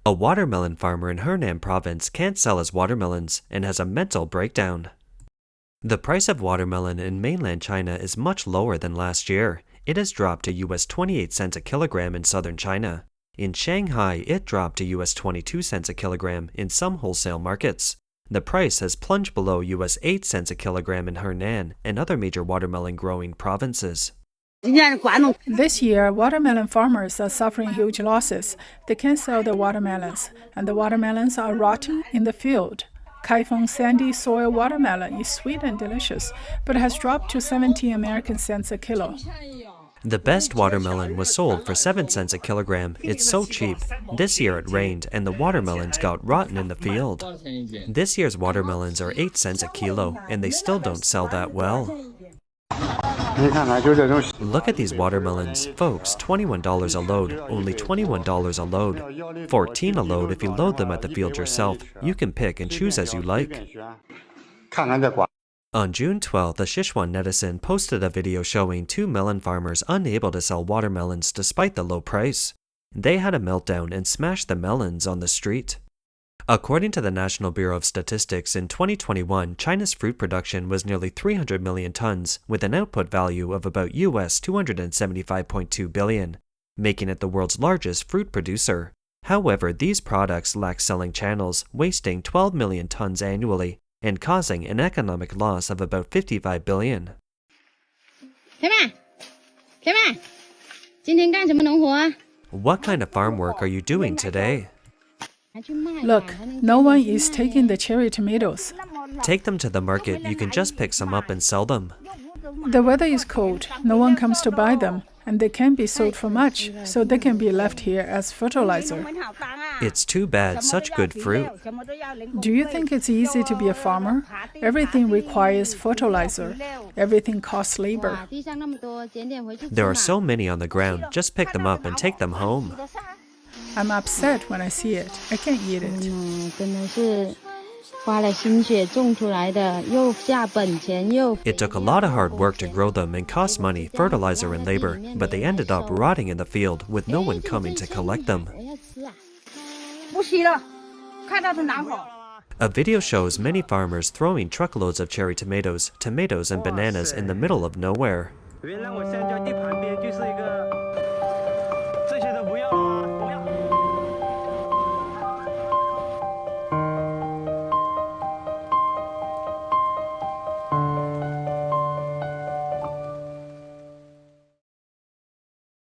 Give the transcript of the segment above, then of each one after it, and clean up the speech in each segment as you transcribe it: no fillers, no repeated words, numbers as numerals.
A watermelon farmer in Henan province can't sell his watermelons and has a mental breakdown. The price of watermelon in mainland China is much lower than last year. It has dropped to US 28 cents a kilogram in southern China. In Shanghai, it dropped to US 22 cents a kilogram in some wholesale markets. The price has plunged below US 8 cents a kilogram in Henan and other major watermelon growing provinces. This year, watermelon farmers are suffering huge losses. They can't sell their watermelons, and the watermelons are rotting in the field. Kaifeng sandy soil watermelon is sweet and delicious, but has dropped to 17 American cents a kilo. The best watermelon was sold for 7 cents a kilogram. It's so cheap. This year it rained and the watermelons got rotten in the field. This year's watermelons are 8 cents a kilo, and they still don't sell that well. Look at these watermelons, folks, $21 a load, only $21 a load. $14 a load if you load them at the field yourself. You can pick and choose as you like. On June 12th, the Sichuan netizen posted a video showing two melon farmers unable to sell watermelons despite the low price. They had a meltdown and smashed the melons on the street. According to the National Bureau of Statistics, in 2021, China's fruit production was nearly 300 million tons, with an output value of about US 275.2 billion, making it the world's largest fruit producer. However, these products lack selling channels, wasting 12 million tons annually and causing an economic loss of about 55 billion. What kind of farm work are you doing today? Look, no one is taking the cherry tomatoes. Take them to the market. You can just pick some up and sell them. The weather is cold. No one comes to buy them, and they can't be sold for much, so they can be left here as fertilizer. It's too bad, such good fruit. Do you think it's easy to be a farmer? Everything requires fertilizer. Everything costs labor. There are so many on the ground. Just pick them up and take them home. I'm upset when I see it. I can't eat it. It took a lot of hard work to grow them and cost money, fertilizer and labor, but they ended up rotting in the field with no one coming to collect them. A video shows many farmers throwing truckloads of cherry tomatoes, and bananas in the middle of nowhere.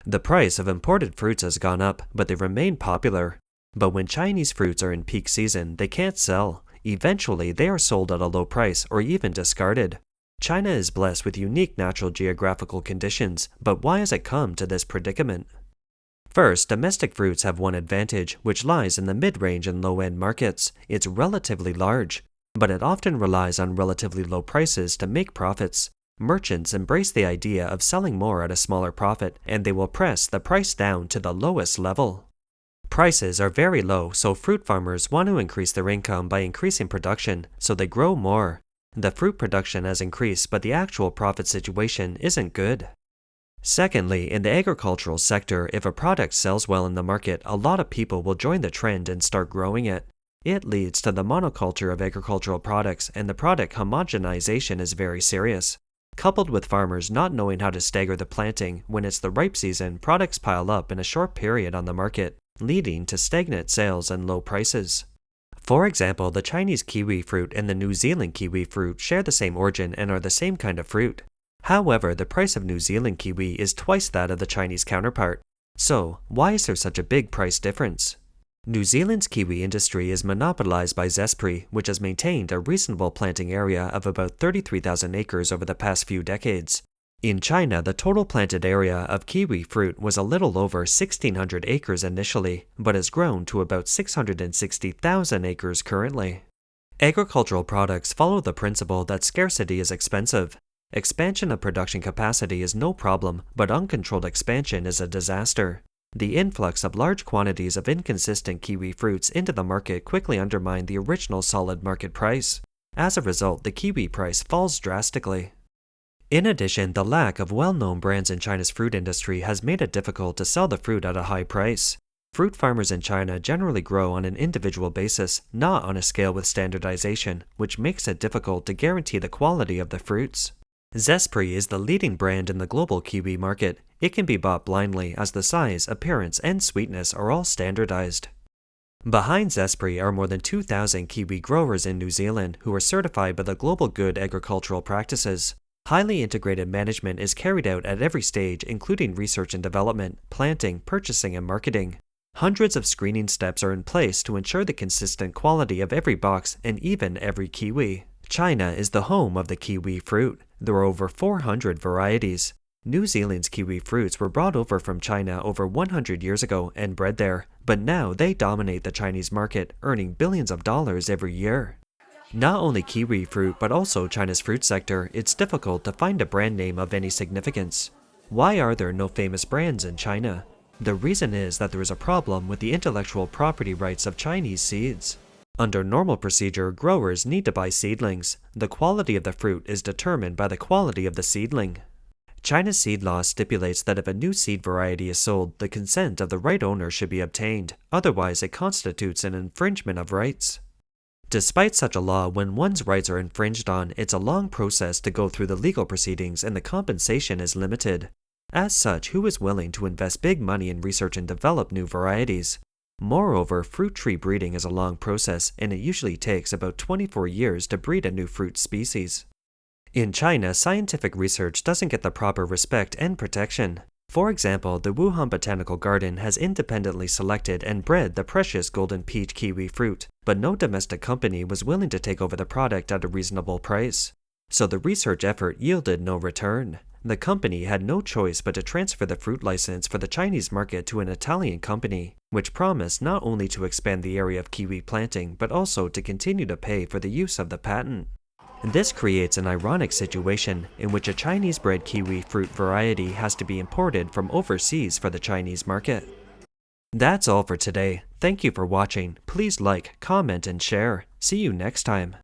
The price of imported fruits has gone up, but they remain popular. But when Chinese fruits are in peak season, they can't sell. Eventually, they are sold at a low price or even discarded. China is blessed with unique natural geographical conditions, but why has it come to this predicament? First, domestic fruits have one advantage, which lies in the mid-range and low-end markets. It's relatively large, but it often relies on relatively low prices to make profits. Merchants embrace the idea of selling more at a smaller profit, and they will press the price down to the lowest level. Prices are very low, so fruit farmers want to increase their income by increasing production, so they grow more. The fruit production has increased, but the actual profit situation isn't good. Secondly, in the agricultural sector, if a product sells well in the market, a lot of people will join the trend and start growing it. It leads to the monoculture of agricultural products, and the product homogenization is very serious. Coupled with farmers not knowing how to stagger the planting, when it's the ripe season, products pile up in a short period on the market, leading to stagnant sales and low prices. For example, the Chinese kiwi fruit and the New Zealand kiwi fruit share the same origin and are the same kind of fruit. However, the price of New Zealand kiwi is twice that of the Chinese counterpart. So, why is there such a big price difference? New Zealand's kiwi industry is monopolized by Zespri, which has maintained a reasonable planting area of about 33,000 acres over the past few decades. In China, the total planted area of kiwi fruit was a little over 1,600 acres initially, but has grown to about 660,000 acres currently. Agricultural products follow the principle that scarcity is expensive. Expansion of production capacity is no problem, but uncontrolled expansion is a disaster. The influx of large quantities of inconsistent kiwi fruits into the market quickly undermined the original solid market price. As a result, the kiwi price falls drastically. In addition, the lack of well-known brands in China's fruit industry has made it difficult to sell the fruit at a high price. Fruit farmers in China generally grow on an individual basis, not on a scale with standardization, which makes it difficult to guarantee the quality of the fruits. Zespri is the leading brand in the global kiwi market. It can be bought blindly as the size, appearance, and sweetness are all standardized. Behind Zespri are more than 2,000 kiwi growers in New Zealand who are certified by the Global Good Agricultural Practices. Highly integrated management is carried out at every stage, including research and development, planting, purchasing, and marketing. Hundreds of screening steps are in place to ensure the consistent quality of every box and even every kiwi. China is the home of the kiwi fruit. There are over 400 varieties. New Zealand's kiwi fruits were brought over from China over 100 years ago and bred there, but now they dominate the Chinese market, earning billions of dollars every year. Not only kiwi fruit, but also China's fruit sector, it's difficult to find a brand name of any significance. Why are there no famous brands in China? The reason is that there is a problem with the intellectual property rights of Chinese seeds. Under normal procedure, growers need to buy seedlings. The quality of the fruit is determined by the quality of the seedling. China's seed law stipulates that if a new seed variety is sold, the consent of the right owner should be obtained, otherwise it constitutes an infringement of rights. Despite such a law, when one's rights are infringed on, it's a long process to go through the legal proceedings and the compensation is limited. As such, who is willing to invest big money in research and develop new varieties? Moreover, fruit tree breeding is a long process, and it usually takes about 24 years to breed a new fruit species. In China, scientific research doesn't get the proper respect and protection. For example, the Wuhan Botanical Garden has independently selected and bred the precious golden peach kiwi fruit, but no domestic company was willing to take over the product at a reasonable price. So the research effort yielded no return. The company had no choice but to transfer the fruit license for the Chinese market to an Italian company, which promised not only to expand the area of kiwi planting, but also to continue to pay for the use of the patent. This creates an ironic situation in which a Chinese-bred kiwi fruit variety has to be imported from overseas for the Chinese market. That's all for today. Thank you for watching. Please like, comment, and share. See you next time.